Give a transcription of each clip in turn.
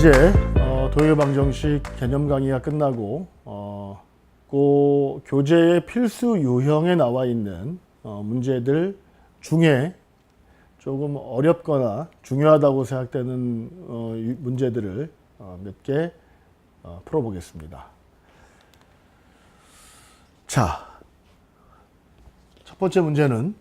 이제 도형 방정식 개념 강의가 끝나고 그 교재의 필수 유형에 나와 있는 문제들 중에 조금 어렵거나 중요하다고 생각되는 문제들을 몇 개 풀어보겠습니다. 자, 첫 번째 문제는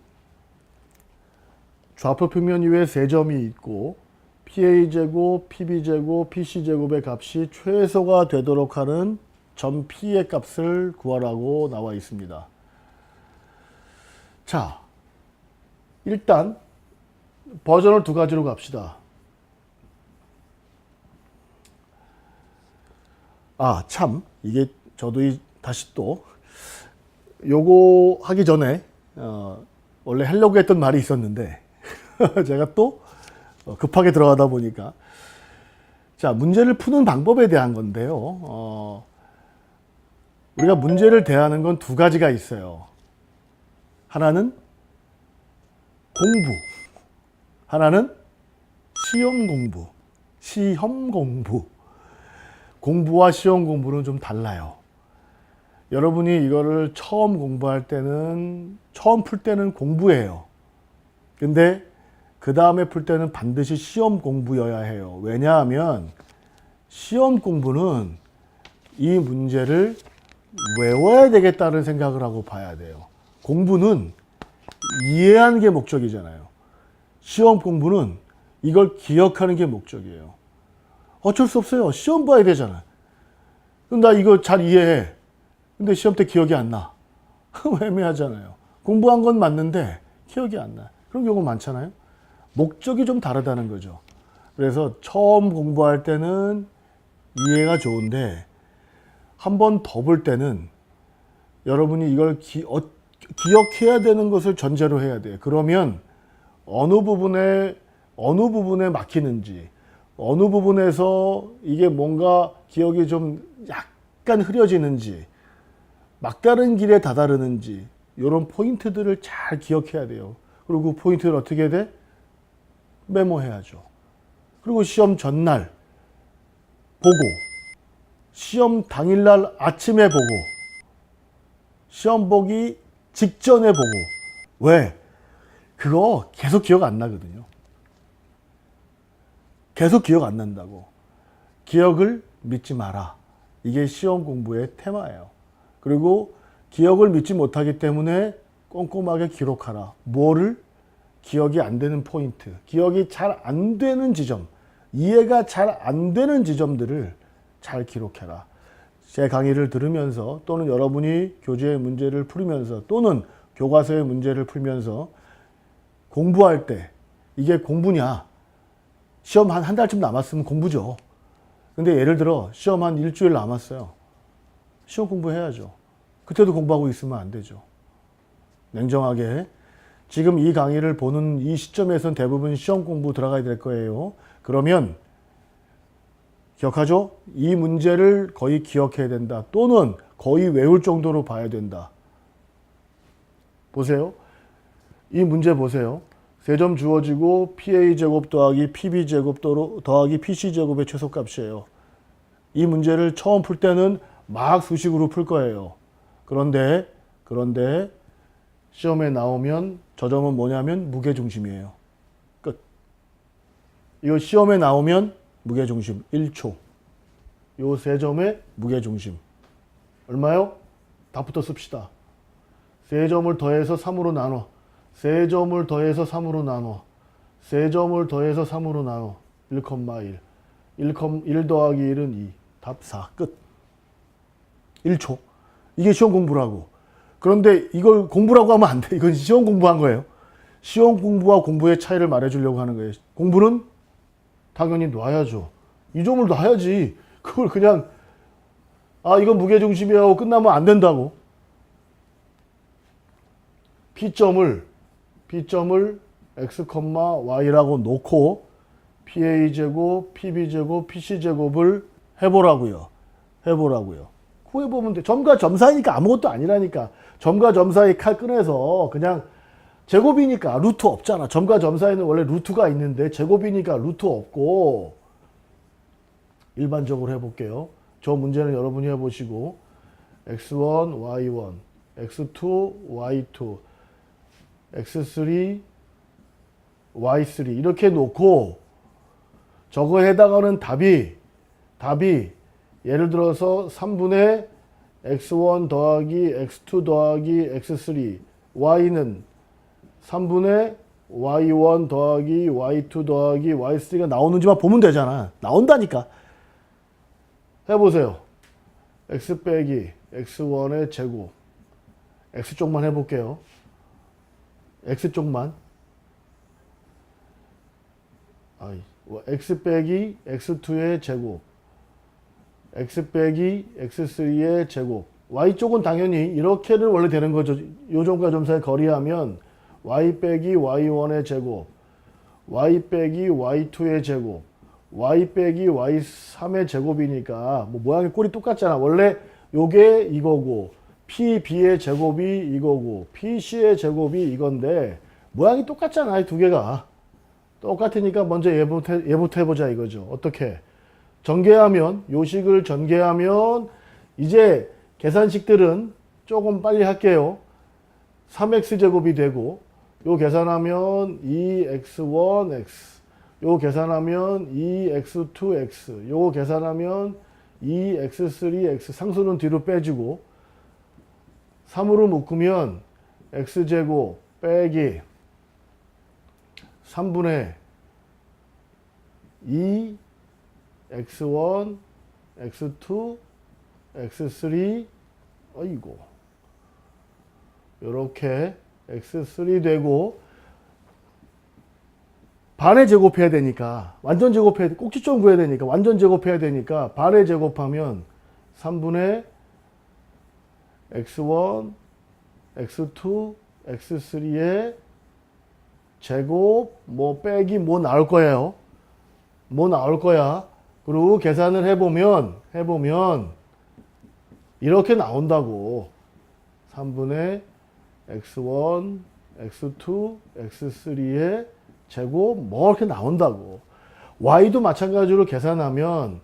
좌표 평면 위에 세 점이 있고 PA제곱, PB제곱, PC제곱의 값이 최소가 되도록 하는 점 P의 값을 구하라고 나와 있습니다. 자, 일단 버전을 두 가지로 갑시다. 아, 참, 이게 저도 다시 또 요거 하기 전에 원래 하려고 했던 말이 있었는데 제가 또 급하게 들어가다 보니까, 자, 문제를 푸는 방법에 대한 건데요. 우리가 문제를 대하는 건 두 가지가 있어요. 하나는 공부, 하나는 시험 공부. 시험 공부. 공부와 시험 공부는 좀 달라요. 여러분이 이거를 처음 공부할 때는, 처음 풀 때는 공부예요. 근데 그 다음에 풀 때는 반드시 시험 공부여야 해요. 왜냐하면 시험 공부는 이 문제를 외워야 되겠다는 생각을 하고 봐야 돼요. 공부는 이해하는 게 목적이잖아요. 시험 공부는 이걸 기억하는 게 목적이에요. 어쩔 수 없어요. 시험 봐야 되잖아. 그럼 나 이거 잘 이해해. 근데 시험 때 기억이 안 나. 애매하잖아요. 공부한 건 맞는데 기억이 안 나. 그런 경우 많잖아요. 목적이 좀 다르다는 거죠. 그래서 처음 공부할 때는 이해가 좋은데 한 번 더 볼 때는 여러분이 이걸 기억해야 되는 것을 전제로 해야 돼요. 그러면 어느 부분에 막히는지, 어느 부분에서 이게 뭔가 기억이 좀 약간 흐려지는지, 막다른 길에 다다르는지 이런 포인트들을 잘 기억해야 돼요. 그리고 그 포인트를 어떻게 돼? 메모해야죠. 그리고 시험 전날 보고, 시험 당일날 아침에 보고, 시험 보기 직전에 보고. 왜? 그거 계속 기억 안 나거든요. 계속 기억 안 난다고. 기억을 믿지 마라. 이게 시험 공부의 테마예요. 그리고 기억을 믿지 못하기 때문에 꼼꼼하게 기록하라. 뭐를? 기억이 안 되는 포인트, 기억이 잘 안 되는 지점, 이해가 잘 안 되는 지점들을 잘 기록해라. 제 강의를 들으면서 또는 여러분이 교재의 문제를 풀면서 또는 교과서의 문제를 풀면서 공부할 때 이게 공부냐? 시험 한 달쯤 남았으면 공부죠. 근데 예를 들어 시험 한 일주일 남았어요. 시험 공부해야죠. 그때도 공부하고 있으면 안 되죠. 냉정하게. 지금 이 강의를 보는 이 시점에선 대부분 시험 공부 들어가야 될 거예요. 그러면 기억하죠? 이 문제를 거의 기억해야 된다. 또는 거의 외울 정도로 봐야 된다. 보세요. 이 문제 보세요. 세 점 주어지고 PA제곱 더하기 PB제곱 더하기 PC제곱의 최소값이에요. 이 문제를 처음 풀 때는 막 수식으로 풀 거예요. 그런데 시험에 나오면 저 점은 뭐냐면 무게중심이에요. 끝. 이거 시험에 나오면 무게중심 1초. 요 세 점의 무게중심. 얼마요? 답부터 씁시다. 세 점을 더해서 3으로 나눠. 세 점을 더해서 3으로 나눠. 세 점을 더해서 3으로 나눠. 1,1. 1 더하기 1은 2. 답 4. 끝. 1초. 이게 시험 공부라고. 그런데 이걸 공부라고 하면 안 돼. 이건 시험 공부한 거예요. 시험 공부와 공부의 차이를 말해주려고 하는 거예요. 공부는 당연히 놔야죠. 이 점을 놔야지. 그걸 그냥 이건 무게중심이야 하고 끝나면 안 된다고. P점을 x, y라고 놓고 PA제곱, PB제곱, PC제곱을 해보라고요. 구해보면 돼. 점과 점 사이니까 아무것도 아니라니까. 점과 점 사이 칼 꺼내서 그냥 제곱이니까 루트 없잖아. 점과 점 사이는 원래 루트가 있는데 제곱이니까 루트 없고 일반적으로 해볼게요. 저 문제는 여러분이 해보시고 x1, y1, x2, y2, x3, y3 이렇게 놓고 저거에 해당하는 답이 예를 들어서 3분의 x1 더하기 x2 더하기 x3 y는 3분의 y1 더하기 y2 더하기 y3가 나오는지만 보면 되잖아. 나온다니까. 해보세요. x 빼기 x1의 제곱 x쪽만 해볼게요. x쪽만 x 빼기 x2의 제곱 x 빼기 x3의 제곱 y쪽은 당연히 이렇게는 원래 되는 거죠. 요점과 점사의 거리하면 y 빼기 y1의 제곱 y 빼기 y2의 제곱 y 빼기 y3의 제곱이니까 뭐 모양이 꼴이 똑같잖아. 원래 요게 이거고 pb의 제곱이 이거고 pc의 제곱이 이건데 모양이 똑같잖아. 이 두 개가 똑같으니까 먼저 얘부터 해보자 이거죠. 어떻게 전개하면 요식을 전개하면 이제 계산식들은 조금 빨리 할게요. 3x제곱이 되고 요 계산하면 2x1x 요 계산하면 2x2x 요거 계산하면 2x3x 상수는 뒤로 빼주고 3으로 묶으면 x제곱 빼기 3분의 2 x1 x2 x3 어이고 요렇게 x3 되고 반에 제곱해야 되니까 완전 제곱해야 돼. 꼭지점 구해야 되니까 완전 제곱해야 되니까 반에 제곱하면 3분의 x1 x2 x3의 제곱 뭐 빼기 뭐 나올 거예요. 뭐 나올 거야. 그리고 계산을 해보면 이렇게 나온다고. 3분의 x1 x2 x3의 제곱 뭐 이렇게 나온다고. y도 마찬가지로 계산하면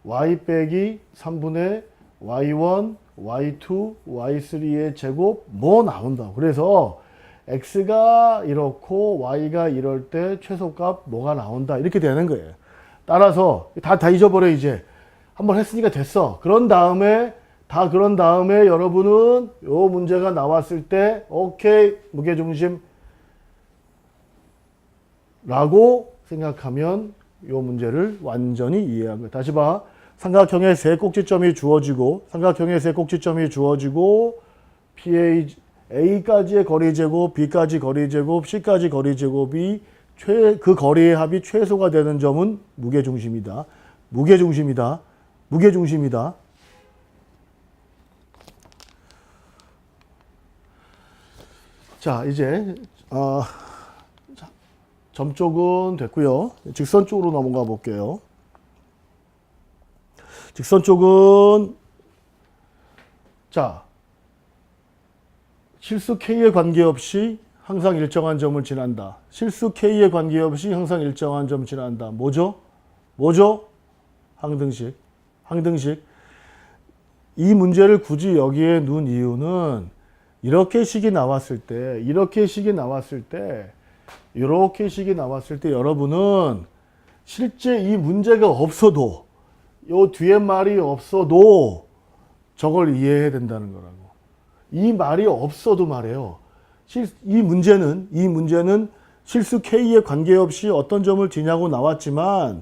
y 빼기 3분의 y1 y2 y3의 제곱 뭐 나온다고. 그래서 x가 이렇고 y가 이럴 때 최소값 뭐가 나온다 이렇게 되는 거예요. 따라서 다 잊어버려. 이제 한번 했으니까 됐어. 그런 다음에 여러분은 요 문제가 나왔을 때 오케이 무게중심 라고 생각하면 요 문제를 완전히 이해한 거예요. 다시 봐. 삼각형의 세 꼭지점이 주어지고 PA A까지의 거리제곱, B까지 거리제곱, C까지 거리제곱이 그 거리의 합이 최소가 되는 점은 무게중심이다. 자, 이제 점 쪽은 됐고요. 직선 쪽으로 넘어가 볼게요. 직선 쪽은 자 실수 K에 관계없이 항상 일정한 점을 지난다. 실수 K에 관계없이 항상 일정한 점 지난다. 뭐죠? 항등식. 이 문제를 굳이 여기에 놓은 이유는 이렇게 식이 나왔을 때 여러분은 실제 이 문제가 없어도 요 뒤에 말이 없어도 저걸 이해해야 된다는 거라고. 이 말이 없어도 말이에요. 이 문제는 실수 K에 관계없이 어떤 점을 지냐고 나왔지만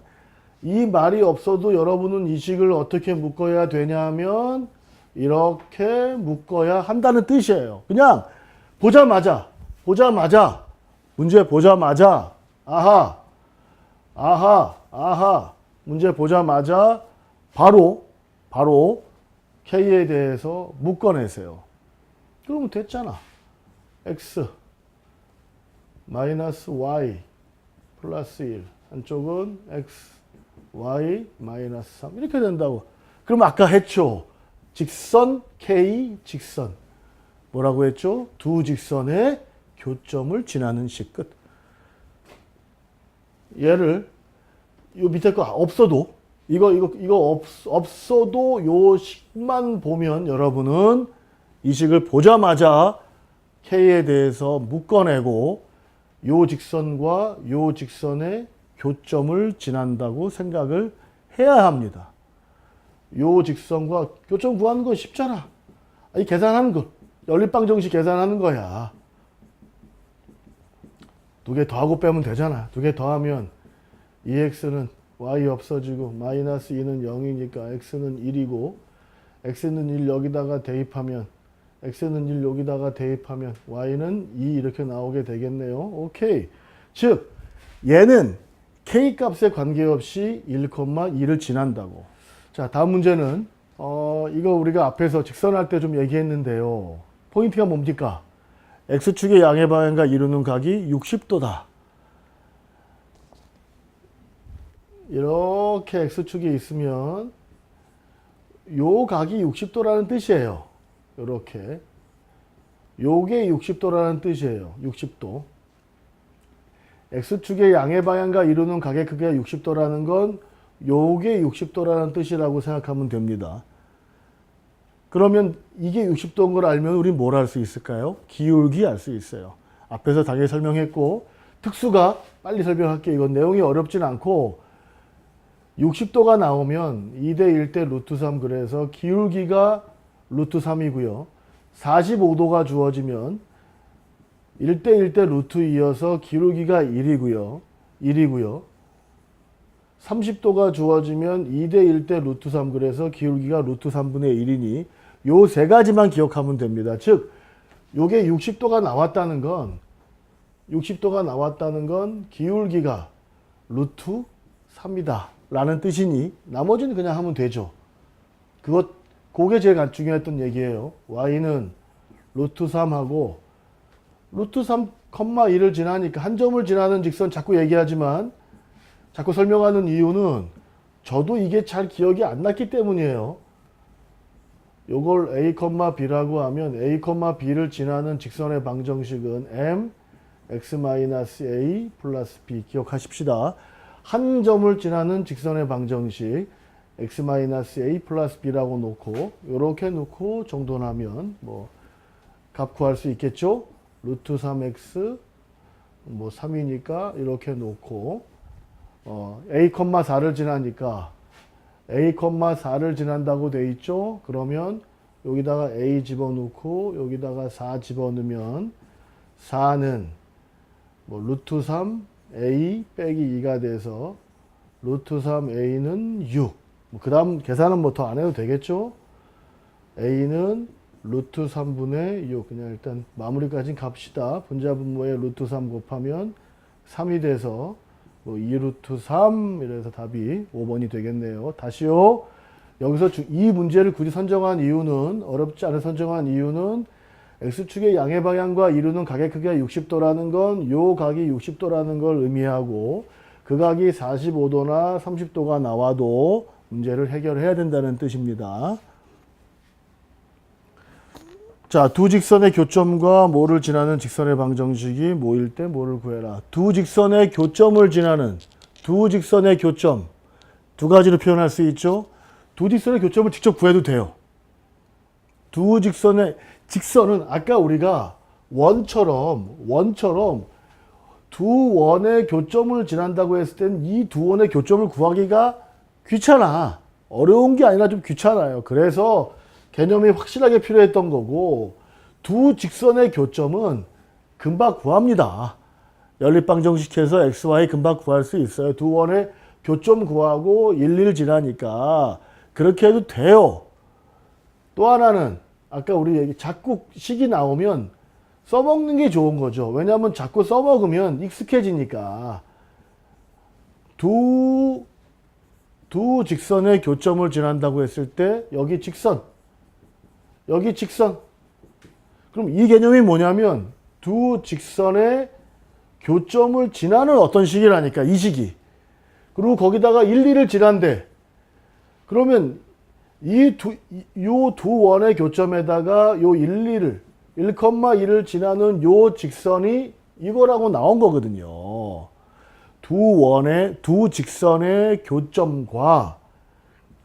이 말이 없어도 여러분은 이 식을 어떻게 묶어야 되냐면 이렇게 묶어야 한다는 뜻이에요. 그냥 보자마자 문제 보자마자 문제 보자마자 바로 K에 대해서 묶어내세요. 그러면 됐잖아. X 마이너스 Y 플러스 1 한쪽은 X Y 마이너스 3 이렇게 된다고. 그럼 아까 했죠. 직선 K 직선 뭐라고 했죠? 두 직선의 교점을 지나는 식 끝. 얘를 요 밑에 거 없어도 이거 없어도 요 식만 보면 여러분은 이 식을 보자마자 K에 대해서 묶어내고 요 직선과 요 직선의 교점을 지난다고 생각을 해야 합니다. 요 직선과 교점 구하는 건 쉽잖아. 이 계산하는 거. 연립방정식 계산하는 거야. 두 개 더하고 빼면 되잖아. 두 개 더하면 2x는 y 없어지고 마이너스 2는 0이니까 x는 1이고 x는 1 여기다가 대입하면 x는 1 여기다가 대입하면 y는 2 이렇게 나오게 되겠네요. 오케이. 즉 얘는 k 값에 관계없이 1,2를 지난다고. 자, 다음 문제는 이거 우리가 앞에서 직선할 때 좀 얘기했는데요. 포인트가 뭡니까? x축의 양의 방향과 이루는 각이 60도다. 이렇게 x축이 있으면 요 각이 60도라는 뜻이에요. 이렇게. 요게 60도라는 뜻이에요. 60도. x축의 양의 방향과 이루는 각의 크기가 60도라는 건 요게 60도라는 뜻이라고 생각하면 됩니다. 그러면 이게 60도인 걸 알면 우리 뭘 할 수 있을까요? 기울기 알 수 있어요. 앞에서 당연히 설명했고 특수가 빨리 설명할게요. 이건 내용이 어렵진 않고 60도가 나오면 2대 1대 루트 3 그래서 기울기가 루트 3이고요. 45도가 주어지면 1대 1대 루트 2여서 기울기가 1이고요. 30도가 주어지면 2대 1대 루트 3 그래서 기울기가 루트 3분의 1이니 요 세 가지만 기억하면 됩니다. 즉 요게 60도가 나왔다는 건 기울기가 루트 3이다 라는 뜻이니 나머지는 그냥 하면 되죠. 그게 제일 중요했던 얘기예요. y는 루트 3하고 루트 3,1을 지나니까 한 점을 지나는 직선 자꾸 얘기하지만 자꾸 설명하는 이유는 저도 이게 잘 기억이 안 났기 때문이에요. 요걸 a, b라고 하면 a, b를 지나는 직선의 방정식은 m x-a 플러스 b 기억하십시다. 한 점을 지나는 직선의 방정식 x-a 플러스 b라고 놓고 요렇게 놓고 정돈하면 뭐 값 구할 수 있겠죠? 루트 3x 뭐 3이니까 이렇게 놓고 a, 4를 지나니까 a, 4를 지난다고 돼 있죠? 그러면 여기다가 a 집어넣고 여기다가 4 집어넣으면 4는 뭐 루트 3 a 빼기 2가 돼서 루트 3a는 6. 그 다음 계산은 뭐 더 안 해도 되겠죠? a는 루트 3분의 6. 그냥 일단 마무리까지 갑시다. 분자분모에 루트 3 곱하면 3이 돼서 2루트 3 이래서 답이 5번이 되겠네요. 다시요. 여기서 이 문제를 굳이 선정한 이유는 어렵지 않은 선정한 이유는 x축의 양의 방향과 이루는 각의 크기가 60도라는 건 요 각이 60도라는 걸 의미하고 그 각이 45도나 30도가 나와도 문제를 해결해야 된다는 뜻입니다. 자, 두 직선의 교점과 뭐를 지나는 직선의 방정식이 뭐일 때 뭐를 구해라. 두 직선의 교점을 지나는 두 직선의 교점 두 가지로 표현할 수 있죠. 두 직선의 교점을 직접 구해도 돼요. 두 직선의 직선은 아까 우리가 원처럼 두 원의 교점을 지난다고 했을 땐 이 두 원의 교점을 구하기가 귀찮아. 어려운 게 아니라 좀 귀찮아요. 그래서 개념이 확실하게 필요했던 거고 두 직선의 교점은 금방 구합니다. 연립방정식해서 XY 금방 구할 수 있어요. 두 원의 교점 구하고 1, 1 지나니까 그렇게 해도 돼요. 또 하나는 아까 우리 얘기 자꾸 식이 나오면 써먹는 게 좋은 거죠. 왜냐하면 자꾸 써먹으면 익숙해지니까 두 직선의 교점을 지난다고 했을 때 여기 직선 그럼 이 개념이 뭐냐면 두 직선의 교점을 지나는 어떤 식이라니까 이 식이. 그리고 거기다가 1, 2를 지난대. 그러면 요 두 원의 교점에다가 요 1, 2를 지나는 요 직선이 이거라고 나온 거거든요. 두 직선의 교점과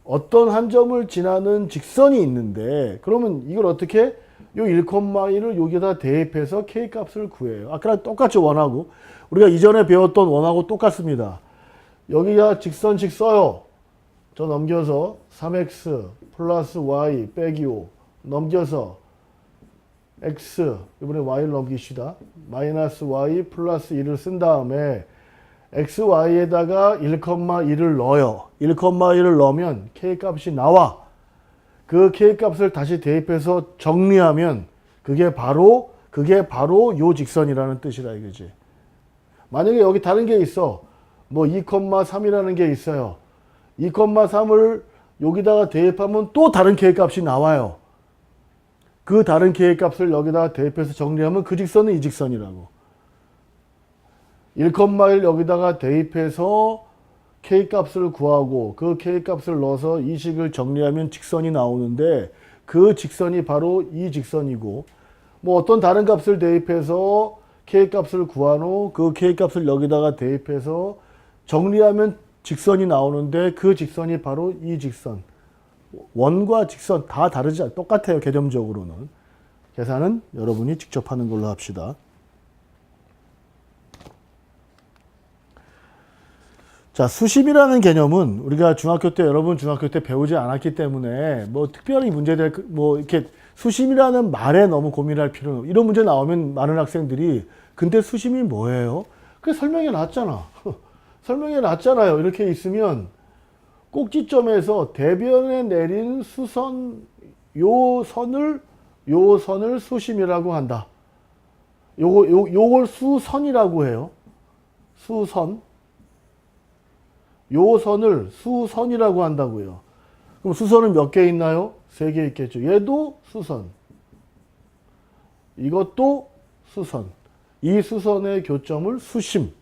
어떤 한 점을 지나는 직선이 있는데 그러면 이걸 어떻게 요 1,1을 여기다 대입해서 k 값을 구해요. 아까랑 똑같이 원하고 우리가 이전에 배웠던 원하고 똑같습니다. 여기가 직선식 써요. 저 넘겨서 3x 플러스 y 빼기 5 넘겨서 x 이번에 y를 넘기시다. 마이너스 y 플러스 1을 쓴 다음에 x, y에다가 1,1을 넣어요. 1,1을 넣으면 k 값이 나와. 그 k 값을 다시 대입해서 정리하면 그게 바로 요 직선이라는 뜻이다 이거지. 만약에 여기 다른 게 있어. 뭐 2,3이라는 게 있어요. 2,3을 여기다가 대입하면 또 다른 k 값이 나와요. 그 다른 k 값을 여기다가 대입해서 정리하면 그 직선은 이 직선이라고. 1,1 여기다가 대입해서 k 값을 구하고 그 k 값을 넣어서 이 식을 정리하면 직선이 나오는데 그 직선이 바로 이 직선이고 뭐 어떤 다른 값을 대입해서 k 값을 구하노 그 k 값을 여기다가 대입해서 정리하면 직선이 나오는데 그 직선이 바로 이 직선. 원과 직선 다 다르지 똑같아요. 개념적으로는. 계산은 여러분이 직접 하는 걸로 합시다. 자, 수심이라는 개념은 우리가 여러분 중학교 때 배우지 않았기 때문에 뭐 특별히 문제될 뭐 이렇게 수심이라는 말에 너무 고민할 필요는 없고 이런 문제 나오면 많은 학생들이 근데 수심이 뭐예요? 그게 설명해 놨잖아. 설명해 놨잖아요. 이렇게 있으면 꼭지점에서 대변에 내린 수선 요 선을 수심이라고 한다. 요걸 수선이라고 해요. 수선. 요 선을 수선이라고 한다고요. 그럼 수선은 몇 개 있나요? 3개 있겠죠. 얘도 수선. 이것도 수선. 이 수선의 교점을 수심.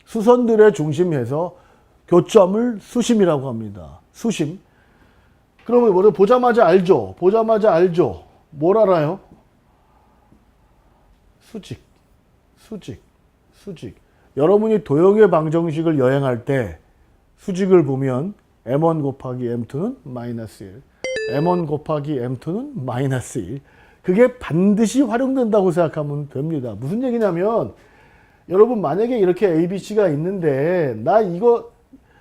수선들의 중심에서 교점을 수심이라고 합니다. 수심. 그러면 뭐를 보자마자 알죠? 보자마자 알죠? 뭘 알아요? 수직. 수직. 수직. 여러분이 도형의 방정식을 여행할 때 수직을 보면 m1 곱하기 m2는 마이너스 1, m1 곱하기 m2는 마이너스 1. 그게 반드시 활용된다고 생각하면 됩니다. 무슨 얘기냐면 여러분 만약에 이렇게 ABC가 있는데 나 이거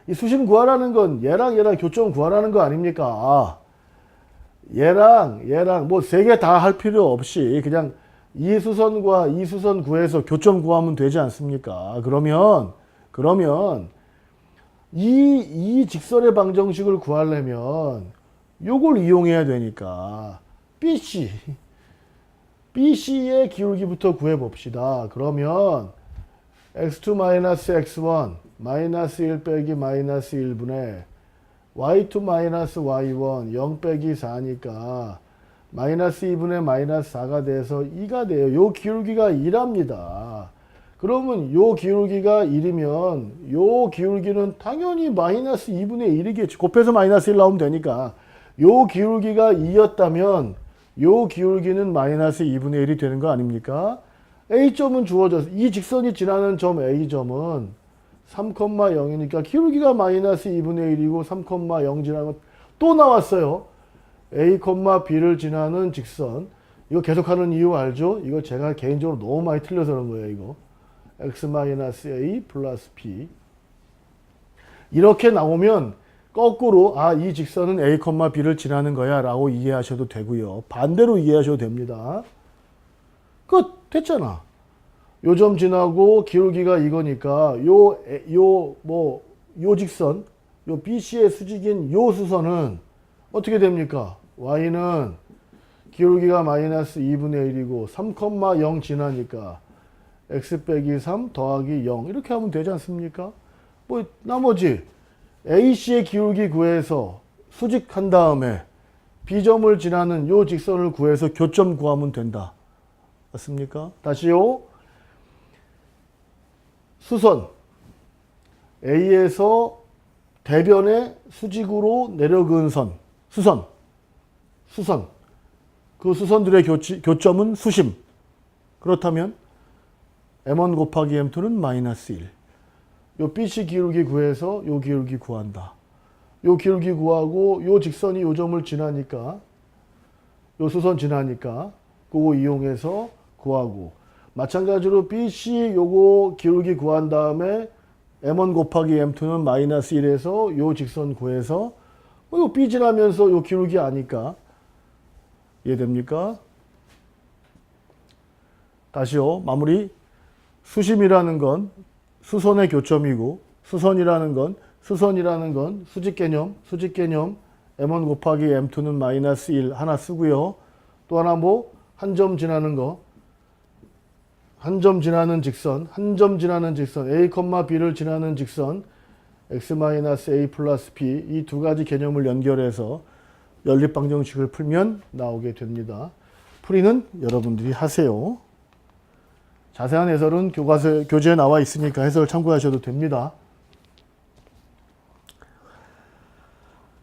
이 수심 구하라는 건 얘랑 교점 구하라는 거 아닙니까? 얘랑 뭐 3개 다 할 필요 없이 그냥 이 수선과 이 수선 구해서 교점 구하면 되지 않습니까? 그러면 이 직선의 방정식을 구하려면 요걸 이용해야 되니까 BC의 기울기부터 구해 봅시다. 그러면 x2 마이너스 x1 마이너스 1 빼기 마이너스 1분의 y2 마이너스 y1 0 빼기 4니까 마이너스 2분의 마이너스 4가 돼서 2가 돼요. 요 기울기가 2랍니다. 그러면 요 기울기가 1이면 요 기울기는 당연히 마이너스 2분의 1이겠지. 곱해서 마이너스 1 나오면 되니까 요 기울기가 2였다면 요 기울기는 마이너스 2분의 1이 되는 거 아닙니까? A점은 주어져서 이 직선이 지나는 점 A점은 3,0이니까 기울기가 마이너스 2분의 1이고 3,0 지나면 또 나왔어요. A, B를 지나는 직선. 이거 계속하는 이유 알죠? 이거 제가 개인적으로 너무 많이 틀려서 그런 거예요. 이거 x-a 플러스 b 이렇게 나오면 거꾸로 이 직선은 A, B를 지나는 거야 라고 이해하셔도 되고요. 반대로 이해하셔도 됩니다. 끝! 됐잖아. 요 점 지나고 기울기가 이거니까 요 직선, 요 BC의 수직인 요 수선은 어떻게 됩니까? Y는 기울기가 마이너스 2분의 1이고 3,0 지나니까 x 빼기 3 더하기 0 이렇게 하면 되지 않습니까? 뭐 나머지 AC의 기울기 구해서 수직한 다음에 B점을 지나는 요 직선을 구해서 교점 구하면 된다. 맞습니까? 다시요. 수선 A에서 대변에 수직으로 내려그은 선 수선 그 수선들의 교점은 수심. 그렇다면 m1 곱하기 m2는 마이너스 1. 요 BC 기울기 구해서 요 기울기 구한다. 요 기울기 구하고 요 직선이 요 점을 지나니까 요 수선 지나니까 그거 이용해서 구하고, 마찬가지로 BC 요거 기울기 구한 다음에 M1 곱하기 M2는 마이너스 1에서 요 직선 구해서 요 B 지나면서 요 기울기 아니까. 이해됩니까? 다시요. 마무리. 수심이라는 건 수선의 교점이고, 수선이라는 건 수직 개념 M1 곱하기 M2는 마이너스 1 하나 쓰고요. 또 하나 뭐 한 점 지나는 거, 한 점 지나는 직선 A, B를 지나는 직선 x-a 플러스 b, 이 두 가지 개념을 연결해서 연립방정식을 풀면 나오게 됩니다. 풀이는 여러분들이 하세요. 자세한 해설은 교재에 나와 있으니까 해설 참고하셔도 됩니다.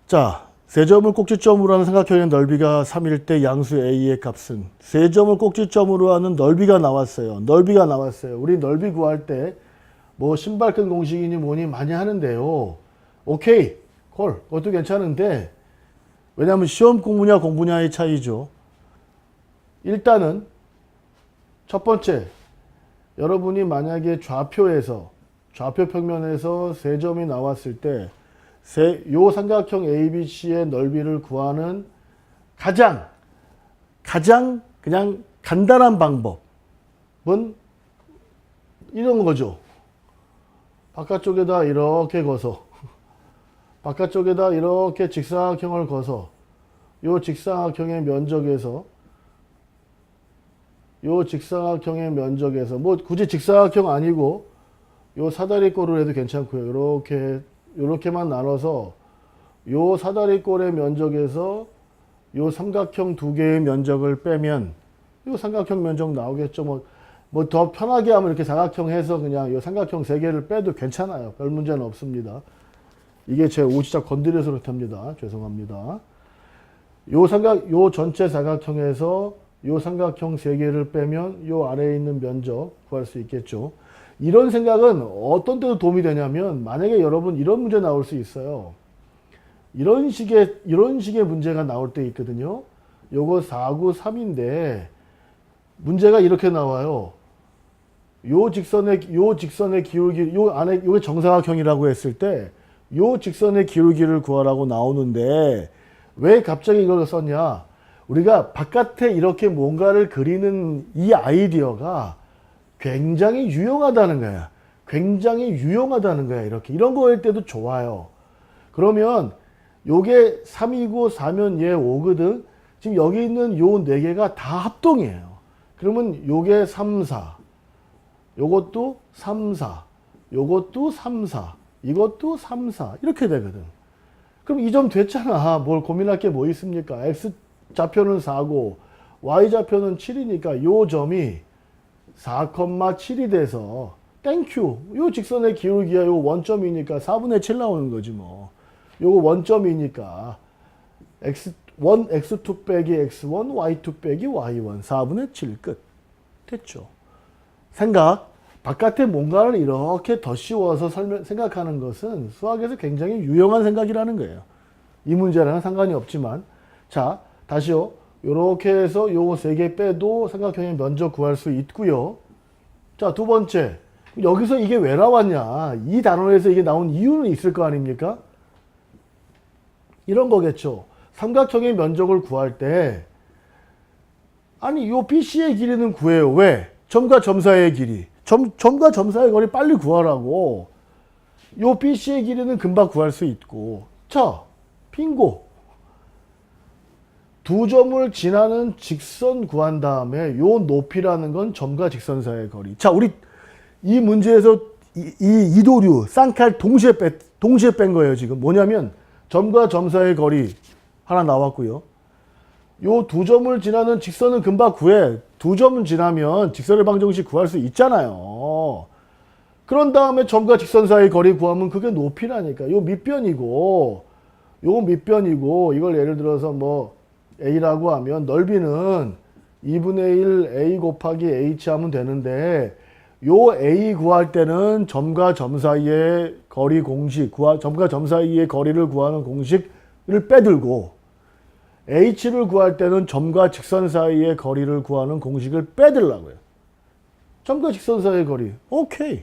자, 세점을 꼭지점으로 하는 삼각형의 넓이가 3일 때 양수 a의 값은, 세점을 꼭지점으로 하는 넓이가 나왔어요. 우리 넓이 구할 때 뭐 신발끈 공식이니 뭐니 많이 하는데요. 오케이, 콜. 그것도 괜찮은데, 왜냐하면 시험 공부냐 공부냐의 차이죠. 일단은 첫 번째, 여러분이 만약에 좌표 평면에서 세점이 나왔을 때 요 삼각형 ABC의 넓이를 구하는 가장 그냥 간단한 방법은 이런 거죠. 바깥쪽에다 이렇게 거서, 바깥쪽에다 이렇게 직사각형을 거서 요 직사각형의 면적에서 뭐 굳이 직사각형 아니고 요 사다리꼴을 해도 괜찮고요. 요렇게만 나눠서 요 사다리꼴의 면적에서 요 삼각형 두 개의 면적을 빼면 요 삼각형 면적 나오겠죠. 뭐 더 편하게 하면 이렇게 사각형 해서 그냥 요 삼각형 세 개를 빼도 괜찮아요. 별 문제는 없습니다. 이게 제 오지랖 건드려서 그렇답니다. 죄송합니다. 요 전체 사각형에서 요 삼각형 세 개를 빼면 요 아래에 있는 면적 구할 수 있겠죠. 이런 생각은 어떤 때도 도움이 되냐면, 만약에 여러분 이런 문제 나올 수 있어요. 이런 식의 문제가 나올 때 있거든요. 요거 493인데 문제가 이렇게 나와요. 요 직선의 기울기, 요 안에 요게 정사각형이라고 했을 때 요 직선의 기울기를 구하라고 나오는데, 왜 갑자기 이걸 썼냐? 우리가 바깥에 이렇게 뭔가를 그리는 이 아이디어가 굉장히 유용하다는 거야. 이렇게. 이런 거 할 때도 좋아요. 그러면 요게 3이고 4면 얘 5거든. 지금 여기 있는 요 4개가 다 합동이에요. 그러면 요게 3, 4. 요것도 3, 4. 요것도 3, 4. 이것도 3, 4. 이렇게 되거든. 그럼 이 점 됐잖아. 뭘 고민할 게 뭐 있습니까? X 좌표는 4고 Y 좌표는 7이니까 요 점이 4,7이 돼서 땡큐. 요 직선의 기울기가 요 원점이니까 4분의 7 나오는 거지 뭐. 요거 원점이니까 x1, x2 빼기 x1, y2 빼기 y1, 4분의 7 끝. 됐죠. 생각. 바깥에 뭔가를 이렇게 더 씌워서 생각하는 것은 수학에서 굉장히 유용한 생각이라는 거예요. 이 문제랑은 상관이 없지만. 자, 다시요. 요렇게 해서 요거 3개 빼도 삼각형의 면적 구할 수 있고요. 자, 두 번째. 여기서 이게 왜 나왔냐? 이 단원에서 이게 나온 이유는 있을 거 아닙니까? 이런 거겠죠. 삼각형의 면적을 구할 때, 아니, 요 BC의 길이는 구해요. 왜? 점과 점 사이의 길이. 점과 점 사이의 거리 빨리 구하라고. 요 BC의 길이는 금방 구할 수 있고. 자, 빙고. 두 점을 지나는 직선 구한 다음에 요 높이라는 건 점과 직선 사이의 거리. 자, 우리 이 문제에서 이 이도류, 쌍칼 동시에 뺀 거예요, 지금. 뭐냐면 점과 점 사이의 거리 하나 나왔고요. 요 두 점을 지나는 직선은 금방 구해. 두 점은 지나면 직선의 방정식 구할 수 있잖아요. 그런 다음에 점과 직선 사이의 거리 구하면 그게 높이라니까. 요 밑변이고, 이걸 예를 들어서 뭐 A라고 하면 넓이는 2분의 1 A 곱하기 H 하면 되는데, 요 A 구할 때는 점과 점 사이의 거리 공식, 점과 점 사이의 거리를 구하는 공식을 빼들고 H를 구할 때는 점과 직선 사이의 거리를 구하는 공식을 빼들라고요. 점과 직선 사이의 거리. 오케이.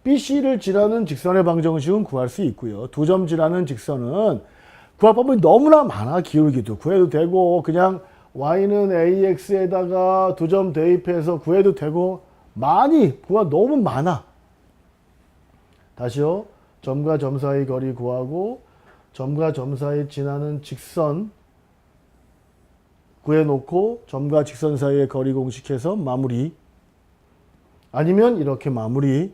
BC를 지나는 직선의 방정식은 구할 수 있고요. 두 점 지나는 직선은 구할 방법이 너무나 많아. 기울기도 구해도 되고 그냥 y는 ax에다가 두 점 대입해서 구해도 되고 많이 구가 너무 많아. 다시요. 점과 점 사이 거리 구하고 점과 점 사이 지나는 직선 구해놓고 점과 직선 사이의 거리 공식해서 마무리. 아니면 이렇게 마무리.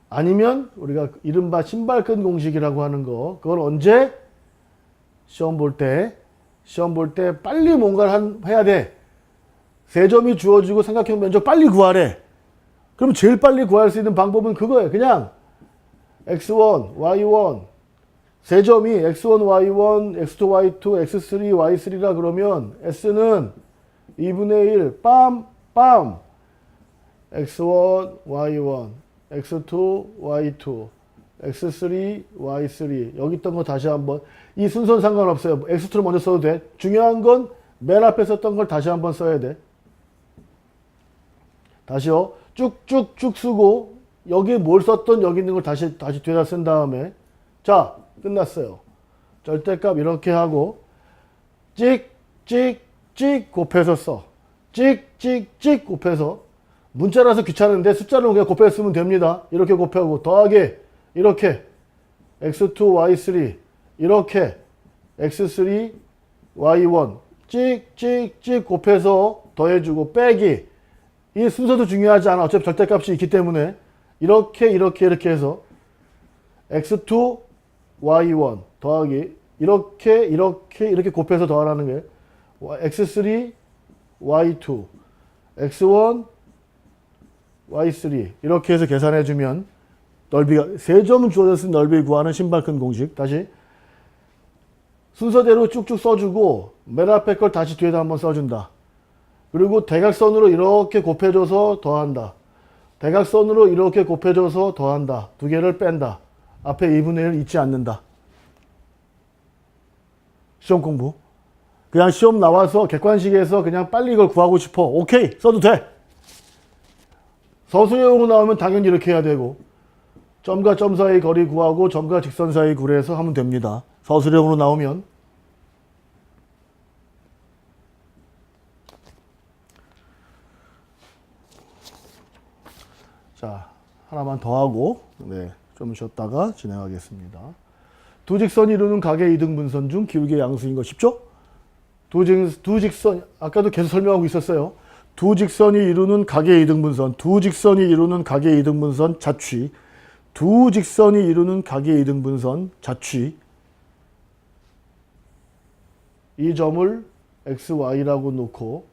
아니면 우리가 이른바 신발끈 공식이라고 하는 거. 그걸 언제? 시험 볼 때 빨리 뭔가를 해야 돼. 세 점이 주어지고 삼각형 면적 빨리 구하래. 그럼 제일 빨리 구할 수 있는 방법은 그거예요. 그냥 x1, y1 세 점이 x1, y1, x2, y2, x3, y3라 그러면 s는 2분의 1 빰, 빰 x1, y1, x2, y2, x3, y3 여기 있던 거 다시 한번 이 순서는 상관없어요. x2를 먼저 써도 돼. 중요한 건 맨 앞에 썼던 걸 다시 한번 써야 돼. 다시요. 쭉쭉쭉 쓰고 여기 뭘 썼던 여기 있는 걸 다시 뒤에다 쓴 다음에 자 끝났어요. 절대값 이렇게 하고 찍찍찍 곱해서 써. 찍찍찍 곱해서 문자라서 귀찮은데 숫자를 그냥 곱해서 쓰면 됩니다. 이렇게 곱하고 더하기 이렇게 x2 y3 이렇게 x3 y1 찍찍찍 곱해서 더해주고 빼기 이 순서도 중요하지 않아. 어차피 절대값이 있기 때문에 이렇게 해서 x2 y1 더하기 이렇게 곱해서 더하라는 게 x3 y2 x1 y3 이렇게 해서 계산해주면 넓이가 세 점은 주어졌으면 넓이 구하는 신발끈 공식. 다시 순서대로 쭉쭉 써주고 맨 앞에 걸 다시 뒤에다 한번 써준다. 그리고 대각선으로 이렇게 곱해줘서 더한다. 대각선으로 이렇게 곱해줘서 더한다. 두 개를 뺀다. 앞에 2분의 1 잊지 않는다. 시험 공부. 그냥 시험 나와서 객관식에서 그냥 빨리 이걸 구하고 싶어. 오케이. 써도 돼. 서술형으로 나오면 당연히 이렇게 해야 되고 점과 점 사이 거리 구하고 점과 직선 사이 구해서 하면 됩니다. 서술형으로 나오면 자 하나만 더 하고 좀 쉬었다가 진행하겠습니다. 두 직선이 이루는 각의 이등분선 중 기울기의 양수인 거 쉽죠? 두 직선 아까도 계속 설명하고 있었어요. 두 직선이 이루는 각의 이등분선, 두 직선이 이루는 각의 이등분선 자취, 두 직선이 이루는 각의 이등분선 자취. 이 점을 xy라고 놓고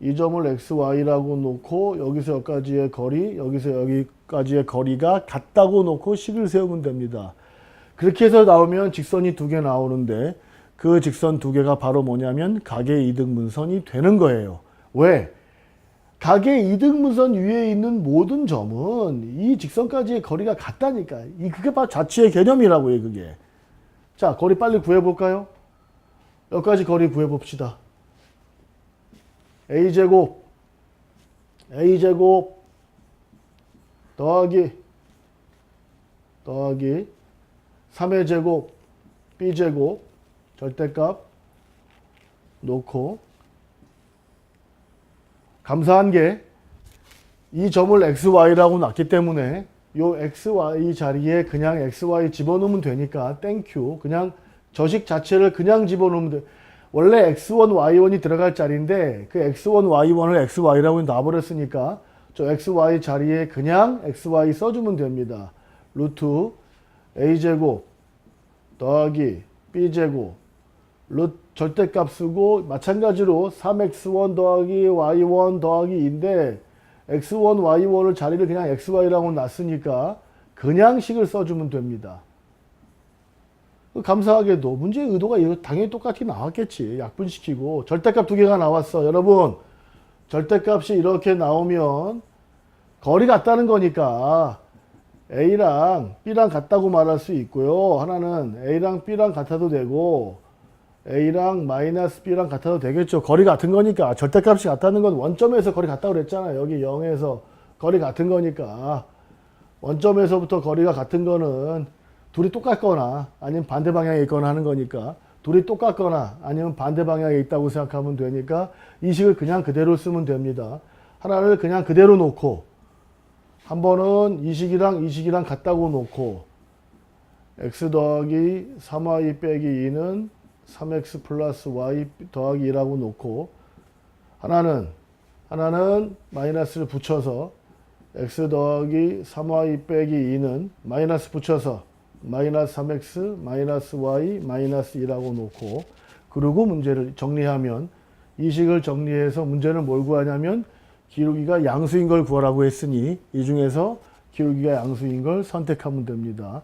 이 점을 xy라고 놓고 여기서 여기까지의 거리, 여기서 여기까지의 거리가 같다고 놓고 식을 세우면 됩니다. 그렇게 해서 나오면 직선이 두 개 나오는데 그 직선 두 개가 바로 뭐냐면 각의 이등분선이 되는 거예요. 왜? 각의 이등분선 위에 있는 모든 점은 이 직선까지의 거리가 같다니까. 그게 바로 자취의 개념이라고요, 그게. 자, 거리 빨리 구해볼까요? 여기까지 거리 구해봅시다. a제곱 더하기 3의 제곱 b제곱 절대값 놓고 감사한 게 이 점을 xy라고 놨기 때문에 요 xy 자리에 그냥 xy 집어넣으면 되니까 땡큐. 그냥 저식 자체를 그냥 집어넣으면 돼. 원래 x1, y1이 들어갈 자리인데 그 x1, y1을 xy라고 놔버렸으니까 저 xy 자리에 그냥 xy 써주면 됩니다. 루트 a제곱 더하기 b제곱 절대값 쓰고 마찬가지로 3x1 더하기 y1 더하기 2인데 x1, y1을 자리를 그냥 xy라고 놨으니까 그냥 식을 써주면 됩니다. 감사하게도 문제의 의도가 당연히 똑같이 나왔겠지. 약분시키고 절대값 두 개가 나왔어. 여러분 절대값이 이렇게 나오면 거리 같다는 거니까 A랑 B랑 같다고 말할 수 있고요. 하나는 A랑 B랑 같아도 되고 A랑 마이너스 B랑 같아도 되겠죠. 거리 같은 거니까. 절대값이 같다는 건 원점에서 거리 같다고 그랬잖아요. 여기 0에서 거리 같은 거니까. 원점에서부터 거리가 같은 거는 둘이 똑같거나 아니면 반대 방향에 있거나 하는 거니까, 둘이 똑같거나 아니면 반대 방향에 있다고 생각하면 되니까 이 식을 그냥 그대로 쓰면 됩니다. 하나를 그냥 그대로 놓고 한 번은 이 식이랑 같다고 놓고 x 더하기 3y 빼기 2는 3x 플러스 y 더하기 2라고 놓고 하나는 마이너스를 붙여서 x 더하기 3y 빼기 2는 마이너스 붙여서 마이너스 3x 마이너스 y 마이너스 2라고 놓고, 그리고 문제를 정리하면, 이 식을 정리해서 문제는 뭘 구하냐면 기울기가 양수인 걸 구하라고 했으니 이 중에서 기울기가 양수인 걸 선택하면 됩니다.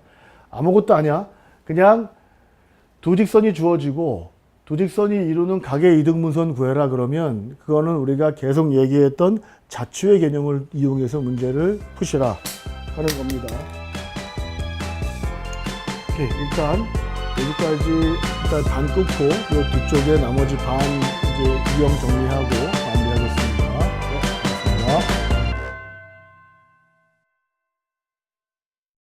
아무것도 아니야. 그냥 두 직선이 주어지고 두 직선이 이루는 각의 이등분선 구해라 그러면 그거는 우리가 계속 얘기했던 자추의 개념을 이용해서 문제를 푸시라 하는 겁니다. 오케이, 일단 여기까지 일단 반 끊고 이 뒤쪽에 나머지 반 이제 유형 정리하고